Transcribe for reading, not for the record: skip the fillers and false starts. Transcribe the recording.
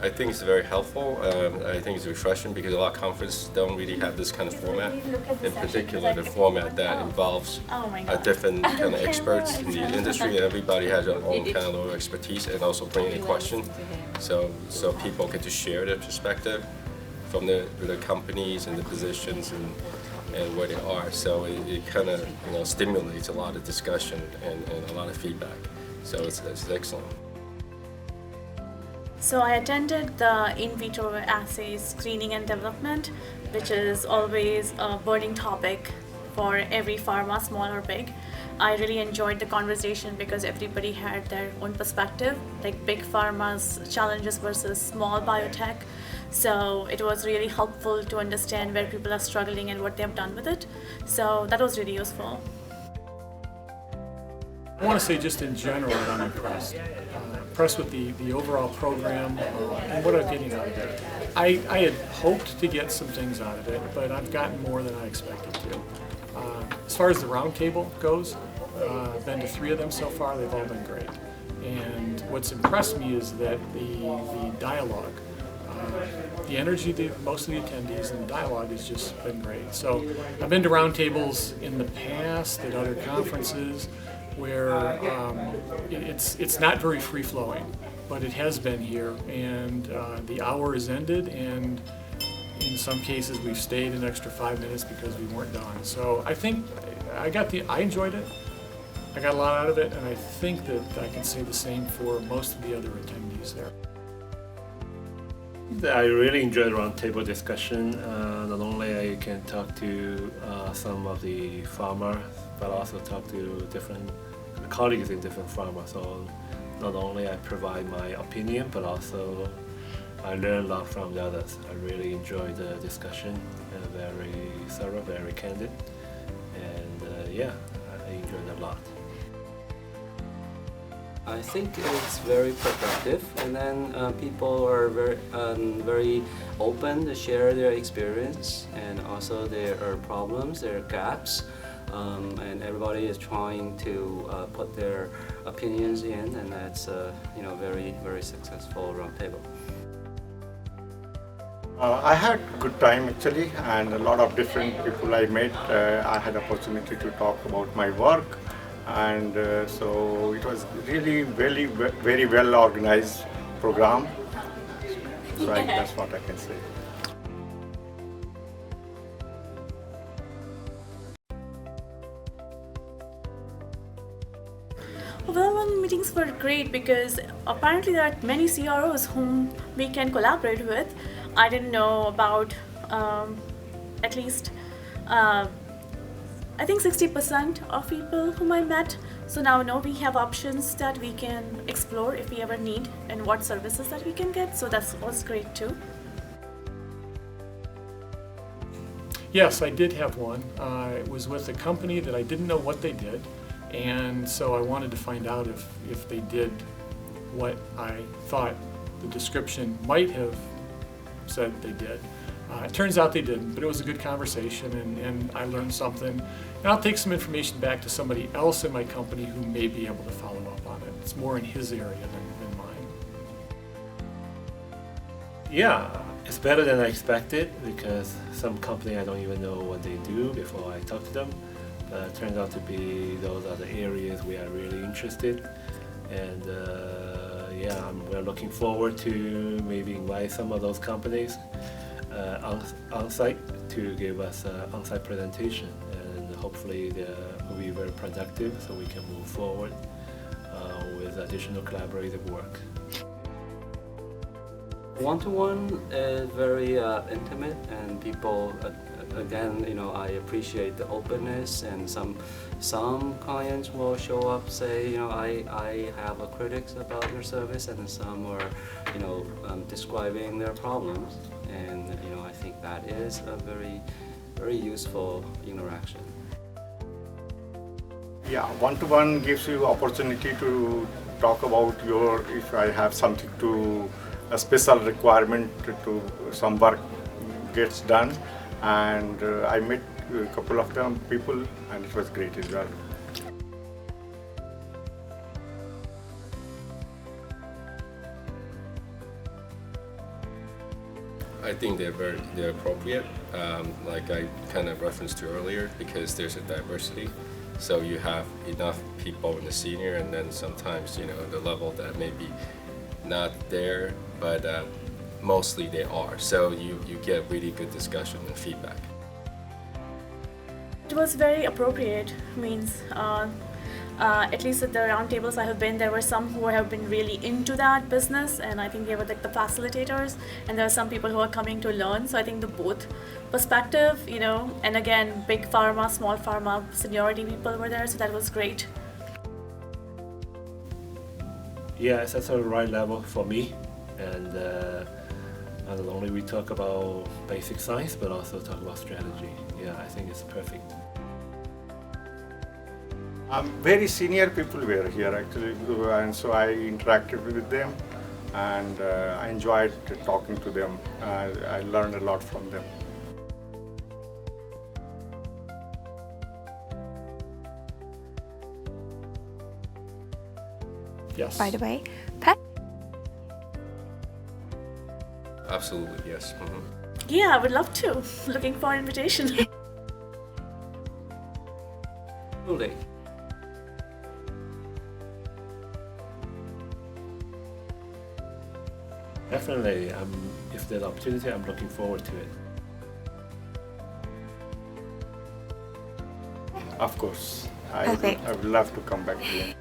I think it's very helpful. I think it's refreshing because a lot of conferences don't really have this kind of format. In particular, the format that involves different kind of experts in the industry, and everybody has their own kind of little expertise, and also bring a question. So people get to share their perspective from the companies and the positions and where they are. So it kind of stimulates a lot of discussion and a lot of feedback. So it's excellent. So I attended the in vitro assays screening and development, which is always a burning topic for every pharma, small or big. I really enjoyed the conversation because everybody had their own perspective, like big pharma's challenges versus small biotech. So it was really helpful to understand where people are struggling and what they have done with it. So that was really useful. I want to say just in general that I'm impressed. Impressed with the overall program and what I'm getting out of it. I had hoped to get some things out of it, but I've gotten more than I expected to. As far as the roundtable goes, I've been to 3 of them so far. They've all been great. And what's impressed me is that the dialogue, the energy of most of the attendees and the dialogue has just been great. So I've been to roundtables in the past at other conferences where it's not very free-flowing, but it has been here, and the hour is ended, and in some cases we've stayed an extra 5 minutes because we weren't done. So I think I enjoyed it. I got a lot out of it, and I think that I can say the same for most of the other attendees there. I really enjoyed roundtable discussion. Not only I can talk to some of the farmers, but also talk to different colleagues in different pharma. So not only I provide my opinion, but also I learn a lot from the others. I really enjoyed the discussion, very thorough, very candid, and yeah, I enjoyed it a lot. I think it's very productive, and then people are very open to share their experience and also their problems, their gaps, and everybody is trying to put their opinions in, and that's very successful roundtable. I had good time actually, and a lot of different people I met. I had opportunity to talk about my work. And so it was really very well organized program. So that's what I can say. One-on-one meetings were great because apparently there are many CROs whom we can collaborate with. I didn't know about at least I think 60% of people whom I met. So now we have options that we can explore if we ever need, and what services that we can get. So that was great too. Yes, I did have one. It was with a company that I didn't know what they did, and so I wanted to find out if they did what I thought the description might have said they did. It turns out they didn't, but it was a good conversation, and I learned something. And I'll take some information back to somebody else in my company who may be able to follow up on it. It's more in his area than mine. Yeah, it's better than I expected, because some company I don't even know what they do before I talk to them. But it turns out to be those are the areas we are really interested. And yeah, we're looking forward to maybe invite some of those companies on-site to give us an on-site presentation, and hopefully they will be very productive so we can move forward with additional collaborative work. One-to-one is very intimate, and people, again, I appreciate the openness, and some clients will show up, say, I have a critics about your service, and some are, describing their problems, and I think that is a very useful interaction. Yeah, one-to-one gives you opportunity to talk about if I have something a special requirement to some work gets done, and I met a couple of people, and it was great as well. I think they're appropriate, like I kind of referenced to earlier, because there's a diversity. So you have enough people in the senior, and then sometimes the level that may be not there, but mostly they are. So you get really good discussion and feedback. It was very appropriate. Means at least at the roundtables I have been, there were some who have been really into that business, and I think they were like the facilitators, and there are some people who are coming to learn. So I think the both perspective, and again, big pharma, small pharma, seniority people were there, so that was great. Yeah, it's at the right level for me, and not only we talk about basic science, but also talk about strategy. Yeah, I think it's perfect. Very senior people were here actually, and so I interacted with them, and I enjoyed talking to them. I learned a lot from them. Yes. By the way, Absolutely, yes. Mm-hmm. Yeah, I would love to. Looking for invitation. Truly. Definitely, if there's opportunity, I'm looking forward to it. Of course, I Perfect. would love to come back again.